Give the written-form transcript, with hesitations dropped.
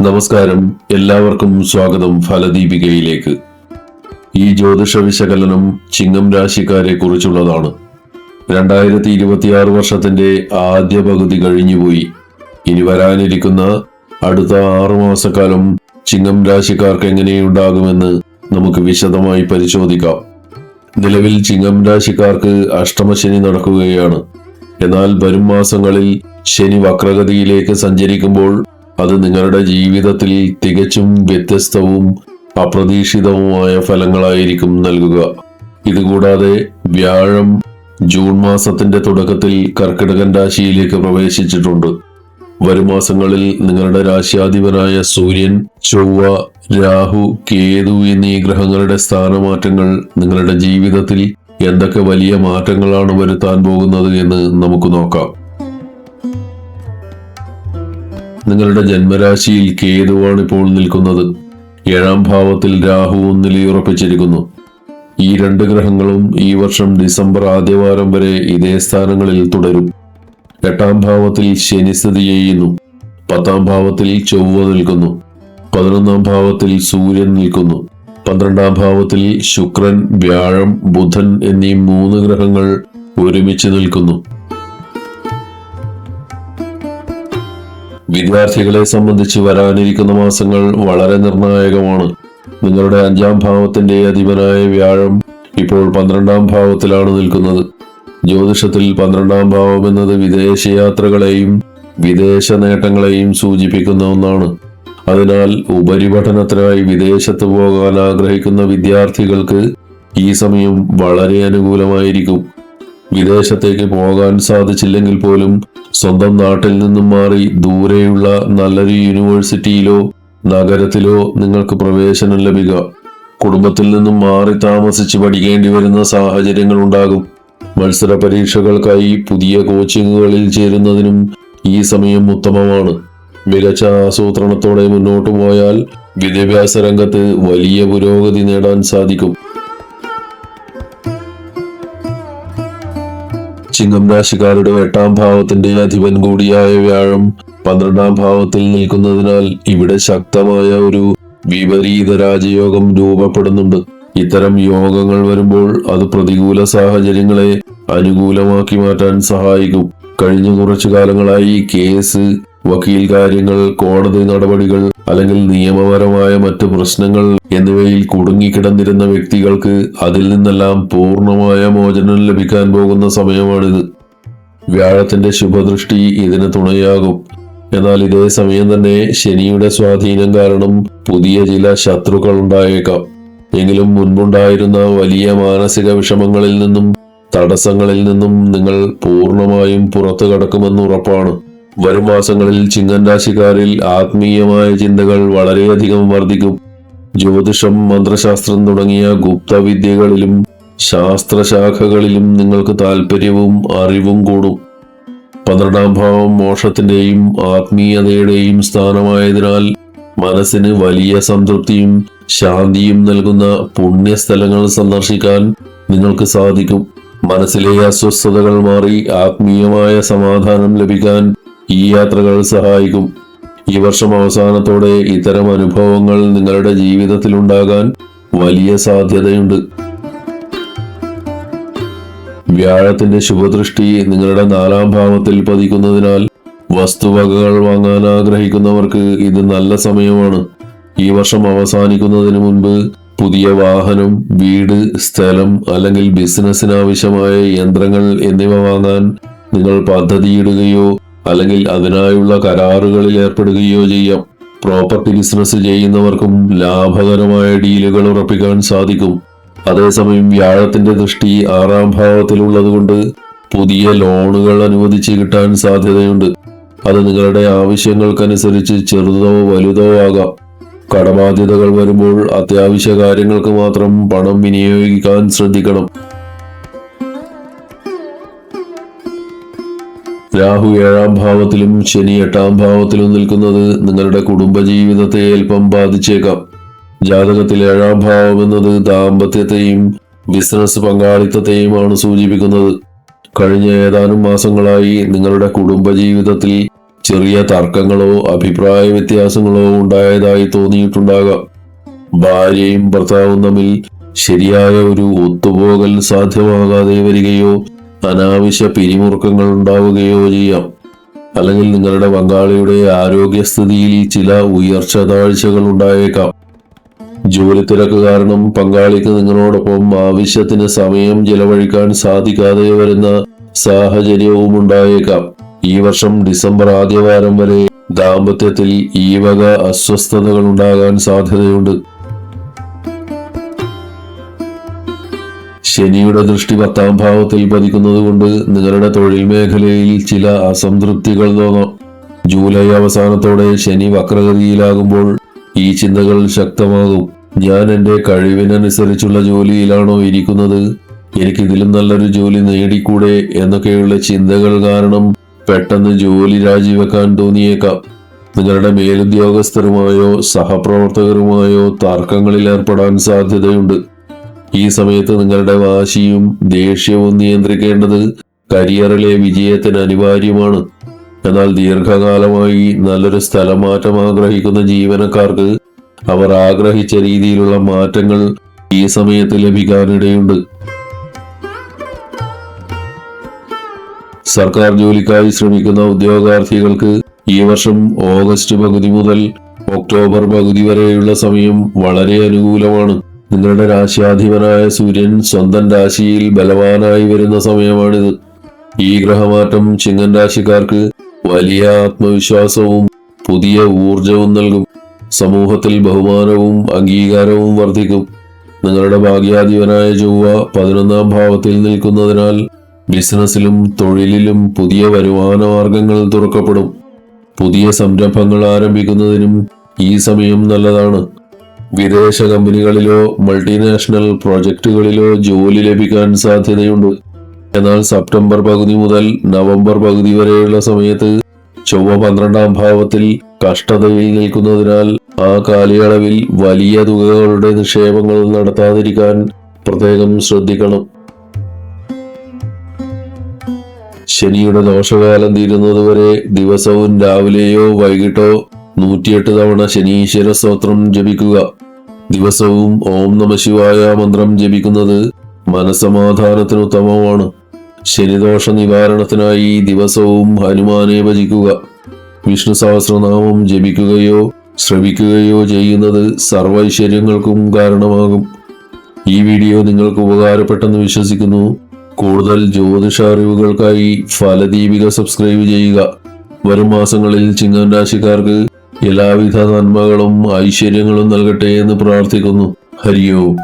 നമസ്കാരം, എല്ലാവർക്കും സ്വാഗതം ഫലദീപികയിലേക്ക്. ഈ ജ്യോതിഷ വിശകലനം ചിങ്ങം രാശിക്കാരെ കുറിച്ചുള്ളതാണ്. 2026 വർഷത്തിന്റെ ആദ്യ പകുതി കഴിഞ്ഞുപോയി. ഇനി വരാനിരിക്കുന്ന അടുത്ത 6 മാസക്കാലം ചിങ്ങം രാശിക്കാർക്ക് എങ്ങനെയുണ്ടാകുമെന്ന് നമുക്ക് വിശദമായി പരിശോധിക്കാം. നിലവിൽ ചിങ്ങം രാശിക്കാർക്ക് അഷ്ടമശനി നടക്കുകയാണ്. എന്നാൽ വരും മാസങ്ങളിൽ ശനി വക്രഗതിയിലേക്ക് സഞ്ചരിക്കുമ്പോൾ അത് നിങ്ങളുടെ ജീവിതത്തിൽ തികച്ചും വ്യത്യസ്തവും അപ്രതീക്ഷിതവുമായ ഫലങ്ങളായിരിക്കും നൽകുക. ഇതുകൂടാതെ വ്യാഴം ജൂൺ മാസത്തിന്റെ തുടക്കത്തിൽ കർക്കിടകൻ രാശിയിലേക്ക് പ്രവേശിച്ചിട്ടുണ്ട്. വരും മാസങ്ങളിൽ നിങ്ങളുടെ രാശിയാധിപനായ സൂര്യൻ, ചൊവ്വ, രാഹു, കേതു എന്നീ ഗ്രഹങ്ങളുടെ സ്ഥാനമാറ്റങ്ങൾ നിങ്ങളുടെ ജീവിതത്തിൽ എന്തൊക്കെ വലിയ മാറ്റങ്ങളാണ് വരുത്താൻ പോകുന്നത് എന്ന് നമുക്ക് നോക്കാം. നിങ്ങളുടെ ജന്മരാശിയിൽ കേതുവാണ് ഇപ്പോൾ നിൽക്കുന്നത്. 7ാം ഭാവത്തിൽ രാഹുവും നിലയുറപ്പിച്ചിരിക്കുന്നു. ഈ 2 ഗ്രഹങ്ങളും ഈ വർഷം ഡിസംബർ ആദ്യവാരം വരെ ഇതേ സ്ഥാനങ്ങളിൽ തുടരും. 8ാം ഭാവത്തിൽ ശനി സ്ഥിതി ചെയ്യുന്നു. 10ാം ഭാവത്തിൽ ചൊവ്വ നിൽക്കുന്നു. 11ാം ഭാവത്തിൽ സൂര്യൻ നിൽക്കുന്നു. 12ാം ഭാവത്തിൽ ശുക്രൻ, വ്യാഴം, ബുധൻ എന്നീ 3 ഗ്രഹങ്ങൾ ഒരുമിച്ച് നിൽക്കുന്നു. വിദ്യാർത്ഥികളെ സംബന്ധിച്ച് വരാനിരിക്കുന്ന മാസങ്ങൾ വളരെ നിർണായകമാണ്. നിങ്ങളുടെ 5ാം ഭാവത്തിന്റെ അധിപനായ വ്യാഴം ഇപ്പോൾ 12ാം ഭാവത്തിലാണ് നിൽക്കുന്നത്. ജ്യോതിഷത്തിൽ 12ാം ഭാവം എന്നത് വിദേശയാത്രകളെയും വിദേശ നേട്ടങ്ങളെയും സൂചിപ്പിക്കുന്ന ഒന്നാണ്. അതിനാൽ ഉപരിപഠനത്തിനായി വിദേശത്ത് പോകാൻ ആഗ്രഹിക്കുന്ന വിദ്യാർത്ഥികൾക്ക് ഈ സമയം വളരെ അനുകൂലമായിരിക്കും. വിദേശത്തേക്ക് പോകാൻ സാധിച്ചില്ലെങ്കിൽ പോലും സ്വന്തം നാട്ടിൽ നിന്നും മാറി ദൂരെയുള്ള നല്ലൊരു യൂണിവേഴ്സിറ്റിയിലോ നഗരത്തിലോ നിങ്ങൾക്ക് പ്രവേശനം ലഭിക്കുക. കുടുംബത്തിൽ നിന്നും മാറി താമസിച്ച് പഠിക്കേണ്ടി വരുന്ന സാഹചര്യങ്ങൾ ഉണ്ടാകും. മത്സര പരീക്ഷകൾക്കായി പുതിയ കോച്ചിങ്ങുകളിൽ ചേരുന്നതിനും ഈ സമയം ഉത്തമമാണ്. മികച്ച ആസൂത്രണത്തോടെ മുന്നോട്ടു പോയാൽ വിദ്യാഭ്യാസ രംഗത്ത് വലിയ പുരോഗതി നേടാൻ സാധിക്കും. ചിങ്ങം രാശിക്കാരുടെ 8ാം ഭാവത്തിന്റെ അധിപൻ കൂടിയായ വ്യാഴം 12ാം ഭാവത്തിൽ നിൽക്കുന്നതിനാൽ ഇവിടെ ശക്തമായ ഒരു വിപരീത രാജയോഗം രൂപപ്പെടുന്നുണ്ട്. ഇത്തരം യോഗങ്ങൾ വരുമ്പോൾ അത് പ്രതികൂല സാഹചര്യങ്ങളെ അനുകൂലമാക്കി മാറ്റാൻ സഹായിക്കും. കഴിഞ്ഞ കുറച്ചു കാലങ്ങളായി കേസ്, വക്കീൽ കാര്യങ്ങൾ, കോടതി നടപടികൾ അല്ലെങ്കിൽ നിയമപരമായ മറ്റു പ്രശ്നങ്ങൾ എന്നിവയിൽ കുടുങ്ങിക്കിടന്നിരുന്ന വ്യക്തികൾക്ക് അതിൽ നിന്നെല്ലാം പൂർണ്ണമായ മോചനം ലഭിക്കാൻ പോകുന്ന സമയമാണിത്. വ്യാഴത്തിന്റെ ശുഭദൃഷ്ടി ഇതിന് തുണയാകും. എന്നാൽ ഇതേ സമയം തന്നെ ശനിയുടെ സ്വാധീനം കാരണം പുതിയ ചില ശത്രുക്കൾ ഉണ്ടായേക്കാം. എങ്കിലും മുൻപുണ്ടായിരുന്ന വലിയ മാനസിക വിഷമങ്ങളിൽ നിന്നും തടസ്സങ്ങളിൽ നിന്നും നിങ്ങൾ പൂർണ്ണമായും പുറത്തു കടക്കുമെന്ന് ഉറപ്പാണ്. വരും മാസങ്ങളിൽ ചിങ്ങം രാശിക്കാരിൽ ആത്മീയമായ ചിന്തകൾ വളരെയധികം വർദ്ധിക്കും. ജ്യോതിഷം, മന്ത്രശാസ്ത്രം തുടങ്ങിയ ഗുപ്തവിദ്യകളിലും ശാസ്ത്രശാഖകളിലും നിങ്ങൾക്ക് താല്പര്യവും അറിവും കൂടും. 12ാം ഭാവം മോക്ഷത്തിന്റെയും ആത്മീയതയുടെയും സ്ഥാനമായതിനാൽ മനസ്സിന് വലിയ സംതൃപ്തിയും ശാന്തിയും നൽകുന്ന പുണ്യസ്ഥലങ്ങൾ സന്ദർശിക്കാൻ നിങ്ങൾക്ക് സാധിക്കും. മനസ്സിലെ അസ്വസ്ഥതകൾ മാറി ആത്മീയമായ സമാധാനം ലഭിക്കാൻ ഈ യാത്രകൾ സഹായിക്കും. ഈ വർഷം അവസാനത്തോടെ ഇത്തരം അനുഭവങ്ങൾ നിങ്ങളുടെ ജീവിതത്തിൽ ഉണ്ടാകാൻ വലിയ സാധ്യതയുണ്ട്. വ്യാഴത്തിന്റെ ശുഭദൃഷ്ടി നിങ്ങളുടെ 4ാം ഭാവത്തിൽ പതിക്കുന്നതിനാൽ വസ്തുവകകൾ വാങ്ങാൻ ആഗ്രഹിക്കുന്നവർക്ക് ഇത് നല്ല സമയമാണ്. ഈ വർഷം അവസാനിക്കുന്നതിന് മുൻപ് പുതിയ വാഹനം, വീട്, സ്ഥലം അല്ലെങ്കിൽ ബിസിനസ്സിന് ആവശ്യമായ യന്ത്രങ്ങൾ എന്നിവ വാങ്ങാൻ നിങ്ങൾ പദ്ധതിയിടുകയോ അല്ലെങ്കിൽ അതിനായുള്ള കരാറുകളിൽ ഏർപ്പെടുകയോ ചെയ്യാം. പ്രോപ്പർട്ടി ബിസിനസ് ചെയ്യുന്നവർക്കും ലാഭകരമായ ഡീലുകൾ ഉറപ്പിക്കാൻ സാധിക്കും. അതേസമയം വ്യാഴത്തിന്റെ ദൃഷ്ടി 6ാം ഭാവത്തിലുള്ളതുകൊണ്ട് പുതിയ ലോണുകൾ അനുവദിച്ച് കിട്ടാൻ സാധ്യതയുണ്ട്. അത് നിങ്ങളുടെ ആവശ്യങ്ങൾക്കനുസരിച്ച് ചെറുതോ വലുതോ ആകാം. കടബാധ്യതകൾ വരുമ്പോൾ അത്യാവശ്യ കാര്യങ്ങൾക്ക് മാത്രം പണം വിനിയോഗിക്കാൻ ശ്രദ്ധിക്കണം. രാഹു 7ാം ഭാവത്തിലും ശനി 8ാം ഭാവത്തിലും നിൽക്കുന്നത് നിങ്ങളുടെ കുടുംബജീവിതത്തെ അല്പം ബാധിച്ചേക്കാം. ജാതകത്തിൽ 7ാം ഭാവം എന്നത് ദാമ്പത്യത്തെയും ബിസിനസ് പങ്കാളിത്തത്തെയുമാണ് സൂചിപ്പിക്കുന്നത്. കഴിഞ്ഞ ഏതാനും മാസങ്ങളായി നിങ്ങളുടെ കുടുംബജീവിതത്തിൽ ചെറിയ തർക്കങ്ങളോ അഭിപ്രായ വ്യത്യാസങ്ങളോ ഉണ്ടായതായി തോന്നിയിട്ടുണ്ടാകാം. ഭാര്യയും ഭർത്താവും തമ്മിൽ ശരിയായ ഒരു ഒത്തുപോകൽ സാധ്യമാകാതെ വരികയോ അനാവശ്യ പിരിമുറുക്കങ്ങൾ ഉണ്ടാവുകയോ ചെയ്യാം. അല്ലെങ്കിൽ നിങ്ങളുടെ പങ്കാളിയുടെ ആരോഗ്യസ്ഥിതിയിൽ ചില ഉയർച്ച താഴ്ചകൾ ഉണ്ടായേക്കാം. ജോലി തിരക്ക് കാരണം പങ്കാളിക്ക് നിങ്ങളോടൊപ്പം ആവശ്യത്തിന് സമയം ചെലവഴിക്കാൻ സാധിക്കാതെ വരുന്ന സാഹചര്യവും ഉണ്ടായേക്കാം. ഈ വർഷം ഡിസംബർ ആദ്യവാരം വരെ ദാമ്പത്യത്തിൽ ഈ വക അസ്വസ്ഥതകൾ ഉണ്ടാകാൻ സാധ്യതയുണ്ട്. ശനിയുടെ ദൃഷ്ടി 10ാം ഭാവത്തിൽ പതിക്കുന്നത് കൊണ്ട് നിങ്ങളുടെ തൊഴിൽ മേഖലയിൽ ചില അസംതൃപ്തികൾ തോന്നാം. ജൂലൈ അവസാനത്തോടെ ശനി വക്രഗതിയിലാകുമ്പോൾ ഈ ചിന്തകൾ ശക്തമാകും. ഞാൻ എൻ്റെ കഴിവിനനുസരിച്ചുള്ള ജോലിയിലാണോ ഇരിക്കുന്നത്, എനിക്കിതിലും നല്ലൊരു ജോലി നേടിക്കൂടെ എന്നൊക്കെയുള്ള ചിന്തകൾ കാരണം പെട്ടെന്ന് ജോലി രാജിവെക്കാൻ തോന്നിയേക്കാം. നിങ്ങളുടെ മേലുദ്യോഗസ്ഥരുമായോ സഹപ്രവർത്തകരുമായോ തർക്കങ്ങളിൽ ഏർപ്പെടാൻ സാധ്യതയുണ്ട്. ഈ സമയത്ത് നിങ്ങളുടെ വാശിയും ദേഷ്യവും നിയന്ത്രിക്കേണ്ടത് കരിയറിലെ വിജയത്തിന് അനിവാര്യമാണ്. എന്നാൽ ദീർഘകാലമായി നല്ലൊരു സ്ഥലം മാറ്റം ആഗ്രഹിക്കുന്ന ജീവനക്കാർക്ക് അവർ ആഗ്രഹിച്ച രീതിയിലുള്ള മാറ്റങ്ങൾ ഈ സമയത്ത് ലഭിക്കാനിടയുണ്ട്. സർക്കാർ ജോലിക്കായി ശ്രമിക്കുന്ന ഉദ്യോഗാർത്ഥികൾക്ക് ഈ വർഷം ഓഗസ്റ്റ് പകുതി മുതൽ ഒക്ടോബർ പകുതി വരെയുള്ള സമയം വളരെ അനുകൂലമാണ്. നിങ്ങളുടെ രാശിയാധിപനായ സൂര്യൻ സ്വന്തം രാശിയിൽ ബലവാനായി വരുന്ന സമയമാണിത്. ഈ ഗ്രഹമാറ്റം ചിങ്ങൻ രാശിക്കാർക്ക് വലിയ ആത്മവിശ്വാസവും പുതിയ ഊർജവും നൽകും. സമൂഹത്തിൽ ബഹുമാനവും അംഗീകാരവും വർദ്ധിക്കും. നിങ്ങളുടെ ഭാഗ്യാധിപനായ ചൊവ്വ 11ാം ഭാവത്തിൽ നിൽക്കുന്നതിനാൽ ബിസിനസ്സിലും തൊഴിലിലും പുതിയ വരുമാന മാർഗങ്ങൾ തുറക്കപ്പെടും. പുതിയ സംരംഭങ്ങൾ ആരംഭിക്കുന്നതിനും ഈ സമയം നല്ലതാണ്. വിദേശ കമ്പനികളിലോ മൾട്ടിനാഷണൽ പ്രോജക്റ്റുകളിലോ ജോലി ലഭിക്കാൻ സാധ്യതയുണ്ട്. എന്നാൽ സെപ്റ്റംബർ പകുതി മുതൽ നവംബർ പകുതി വരെയുള്ള സമയത്ത് ചൊവ്വ 12ാം ഭാവത്തിൽ കഷ്ടതയിൽ നിൽക്കുന്നതിനാൽ ആ കാലയളവിൽ വലിയ തുകകളുടെ നിക്ഷേപങ്ങൾ നടത്താതിരിക്കാൻ പ്രത്യേകം ശ്രദ്ധിക്കണം. ശനിയുടെ ദോഷകാലം തീരുന്നതുവരെ ദിവസവും രാവിലെയോ വൈകിട്ടോ 108 തവണ ശനീശ്വര സ്തോത്രം ജപിക്കുക. ദിവസവും ഓം നമഃശിവായ മന്ത്രം ജപിക്കുന്നത് മനസ്സമാധാനത്തിന് ഉത്തമമാണ്. ശനിദോഷ നിവാരണത്തിനായി ദിവസവും ഹനുമാനെ ഭജിക്കുക. വിഷ്ണു സഹസ്രനാമം ജപിക്കുകയോ ശ്രവിക്കുകയോ ചെയ്യുന്നത് സർവ്വ ഐശ്വര്യങ്ങൾക്കും കാരണമാകും. ഈ വീഡിയോ നിങ്ങൾക്ക് ഉപകാരപ്പെട്ടെന്ന് വിശ്വസിക്കുന്നു. കൂടുതൽ ജ്യോതിഷ അറിവുകൾക്കായി ഫലദീപിക സബ്സ്ക്രൈബ് ചെയ്യുക. വരും മാസങ്ങളിൽ ചിങ്ങൻ രാശിക്കാർക്ക് എല്ലാവിധ നന്മകളും ഐശ്വര്യങ്ങളും നൽകട്ടെ എന്ന് പ്രാർത്ഥിക്കുന്നു. ഹരി ഓം.